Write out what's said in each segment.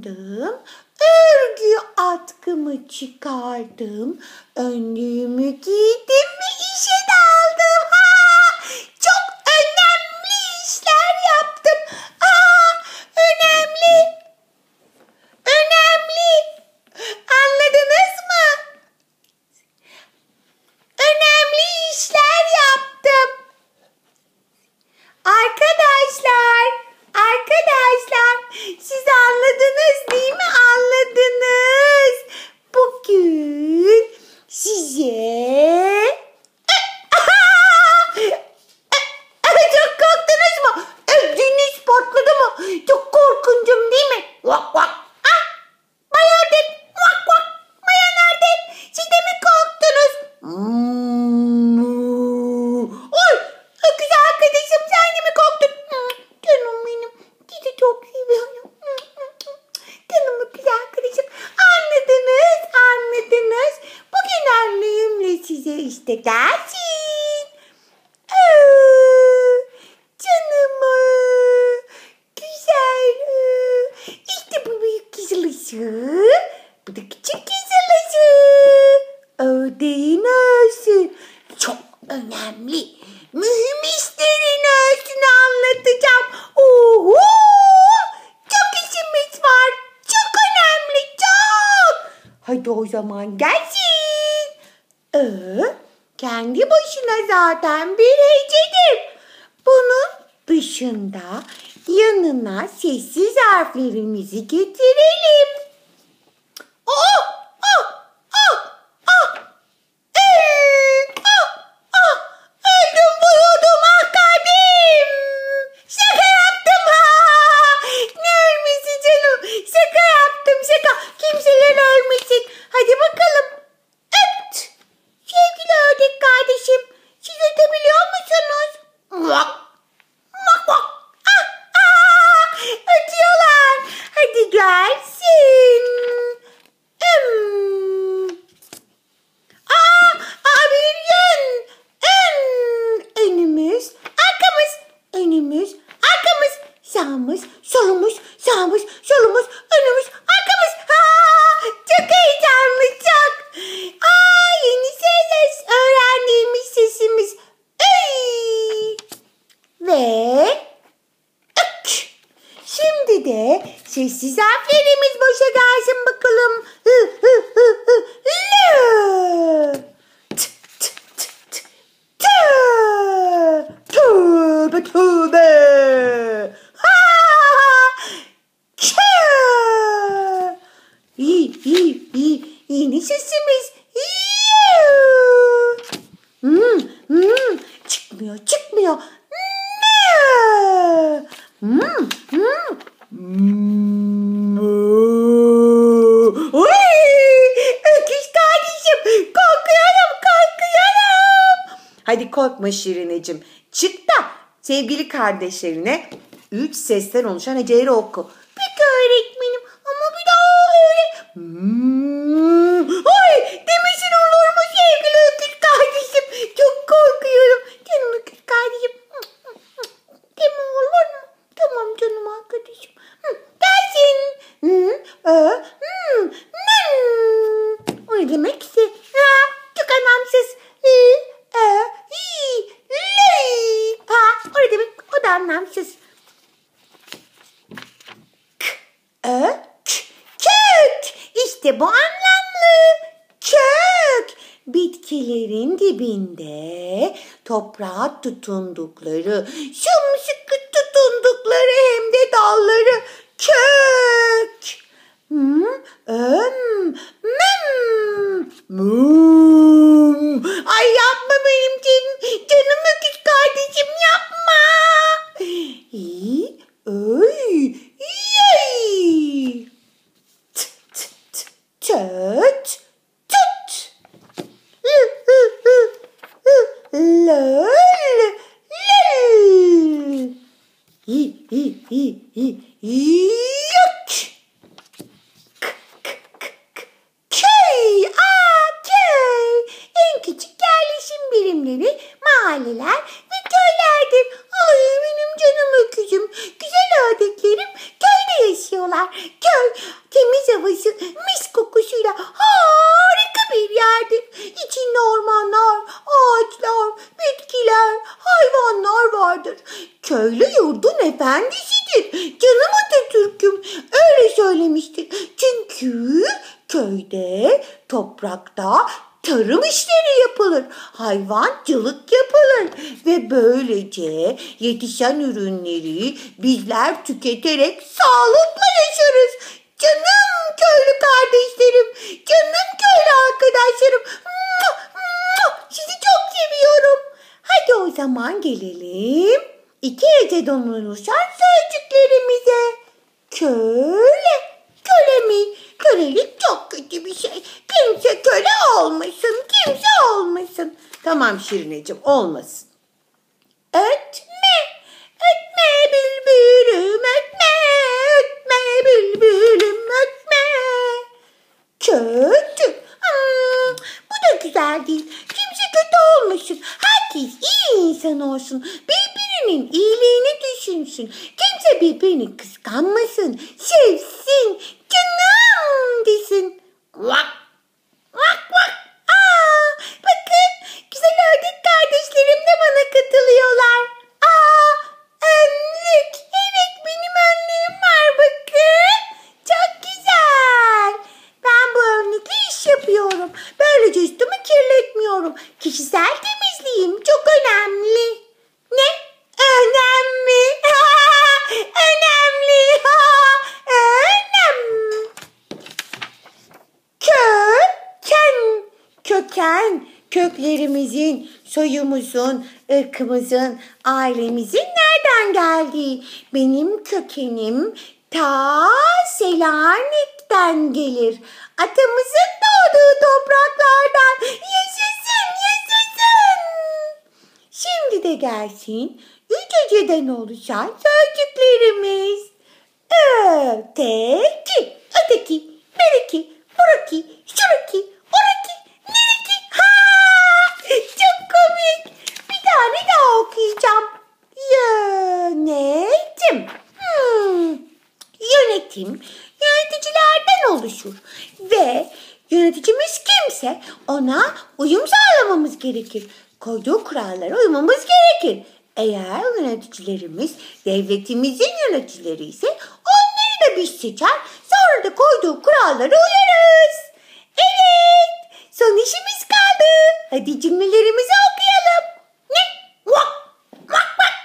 soyundım, örgü atkımı çıkardım, önlüğümü giydim ve işe daldım. Çok önemli işler yaptım. Önemli. Önemli. Anladınız mı? Önemli işler yaptım. Arkadaşlar, siz anladınız değil mi? Anladınız. Bugün size... Çok korktunuz mu? Ödünüz patladı mı? Çok korkuncum değil mi? Vak vak. Maya ördek. Vak vak. Maya ördek. Siz de mi korktunuz? Oy. Öküz arkadaşım, sen de mi korktun? Canım benim. Sizi çok seviyorum. Canım öküz arkadaşım. Anladınız. Bugün annemle size işte gelsin. Canım. Güzel. İşte bu büyük kızılışı. Bu da küçük kızılışı. Ördeğin ölsün. Çok önemli. Mühim işlerin ölsünü anlatacağım. Oho! Çok işimiz var. Çok önemli. Çok. Hadi o zaman gelsin. Kendi başına zaten bir hecedir. Bunun dışında yanına sessiz harflerimizi getirelim. Öldüm vurudum kalbim. Şaka yaptım Ne ölmesi canım? Şaka yaptım şaka. Kimseler ölmesin. Hadi bakalım. Öpt. Sevgili ördek kardeşim. Siz ötebiliyor musunuz? Vak. Vak vak. Ötüyorlar. Hadi gelsin. Önümüz, arkamız, sağımız, solumuz, önümüz, arkamız. Çok heyecanlı, çok. Yeni ses öğrendiğimiz sesimiz. Ve şimdi de sessiz harflerimiz başa gelsin bakalım. Tövbe. Yeni sesimiz. Çıkmıyor. Öküz kardeşim, korkuyorum. Hadi korkma Şirineciğim. Çık da sevgili kardeşlerine 3 sesten oluşan heceleri oku. Peki öğretmenim, ama bir daha öyle. Demesin olur mu sevgili öküz kardeşim? Çok korkuyorum. Canım öküz kardeşim. Deme olur mu? Tamam canım arkadaşım. Gelsin. O ne demekse? Çok anlamsız. O ne demek? O da anlamsız. Kök. İşte bu anlamlı. Kök. Bitkilerin dibinde toprağa tutundukları, sımsıkı tutundukları hem de dalları. Kök. Ay yapma benim canım öküz kardeşim, yapma. Töt. Lol. Yok. Köy. En küçük yerleşim birimleri mahalleler ve köylerdir. Ay benim canım öküzüm. Güzel ördeklerim köyde yaşıyorlar. Köy. temiz havası, mis kokusuyla harika bir yerdir. İçinde ormanlar, ağaçlar, bitkiler, hayvanlar vardır. Köylü yurdun efendisidir. Canım Atatürk'üm öyle söylemiştir. Çünkü köyde, toprakta tarım işleri yapılır, hayvancılık yapılır ve böylece yetişen ürünleri bizler tüketerek sağlıkla yaşarız. Canım köylü kardeşlerim, canım köylü arkadaşlarım, sizi çok seviyorum. Hadi o zaman gelelim iki heceden oluşan sözcüklerimize. Köle, köle mi? Kölelik çok kötü bir şey. Kimse köle olmasın, kimse olmasın. Tamam Şirineciğim, olmasın. Ötme, ötme bülbülüm, ötme, ötme bülbülüm, ötme. Kötü. Bu da güzel değil. Kimse kötü olmasın. Herkes iyi insan olsun. Birbirinin iyiliğini düşünsün. Kimse birbirini kıskanmasın. Sevsin. Canım desin. Vak. Vak vak. Bakın güzel ördek kardeşlerim de bana katılıyorlar. Önlük. Evet benim önlüğüm var bakın. Çok güzel. Ben bu önlükle iş yapıyorum. Böylece üstümü kirletmiyorum. Kişisel temizliğim çok önemli. Ne? Önemli. Önemli. Önemli. Köken. Köklerimizin, soyumuzun, ırkımızın, ailemizin nereden geldiği. Benim kökenim ta Selanik'ten gelir. Atamızın doğduğu topraklardan. Yaşasın, yaşasın. Şimdi de gelsin üç heceden oluşan sözcüklerimiz. Öteki, öteki, bereki, buraki, şuraki, oraki, nereki. Çok komik. Bir tane daha okuyacağım. Yönetim. Yönetim yöneticilerden oluşur ve yöneticimiz kimse ona uyum sağlamamız gerekir. Koyduğu kurallara uymamız gerekir. Eğer yöneticilerimiz devletimizin yöneticileri ise onları da biz seçer, sonra da koyduğu kurallara uyarız. Evet, son işimiz kaldı. Hadi cümlelerimizi okuyalım. Ne? Vak, vak, vak.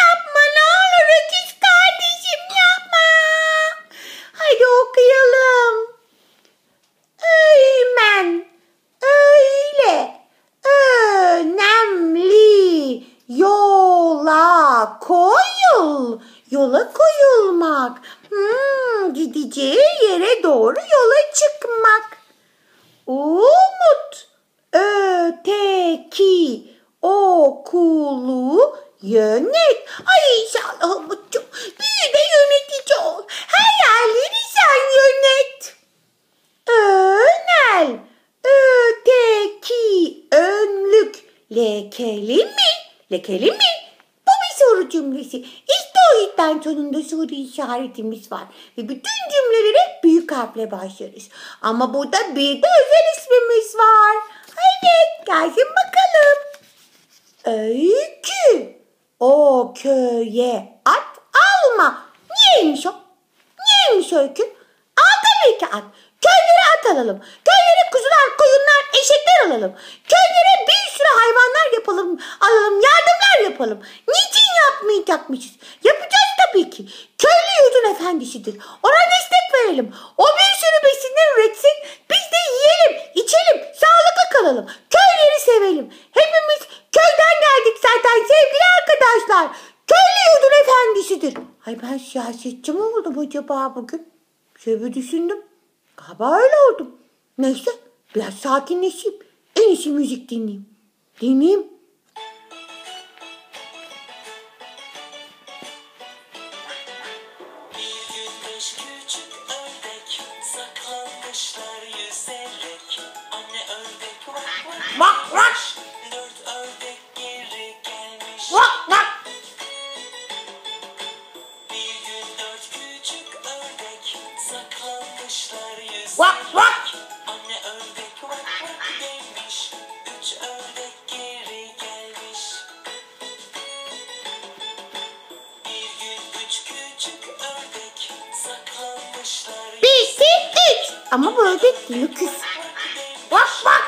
Yapma ne olur öküz kardeşim yapma. Hadi okuyalım. Öğmen, öyle, önemli, yola koyul, yola koyulmak, gideceği yere doğru yola çıkmak. Umut, öteki, okulu yönet. Ay inşallah Umut'cum büyü de yönetici ol. Her yerleri sen yönet. Önel, öteki, önlük, lekeli mi? Lekeli mi? Bu bir soru cümlesi. İşte o yüzden sonunda soru işaretimiz var. Ve bütün cümleleri büyük harfle başlarız. Ama burada bir de özel ismimiz var. Evet, gelsin bakalım. Öykü. O köye at alma. Niyeymiş o? Niyeymiş öykü? Al tabii ki at. Köylere at alalım. Köylere kuzular, koyunlar, eşekler alalım. Köylere bir sürü hayvanlar alalım, yardımlar yapalım. Niçin yapmayacakmışız? Yapacağız tabii ki. Köylü yurdun efendisidir. Ona destek verelim. O bir sürü besinler üretsin. Biz de yiyelim, içelim, sağlıklı kalalım. Köyleri sevelim. Hepimiz köyden geldik zaten sevgili arkadaşlar. Köylü yurdun efendisidir. Ay ben siyasetçi mi oldum acaba bugün? Şöyle bir düşündüm. Galiba öyle oldum. Neyse biraz sakinleşeyim. En iyisi müzik dinleyeyim. Dinleyeyim. Vak vak. Vak vak. Ama bu ördek değil, kız. Vak vak.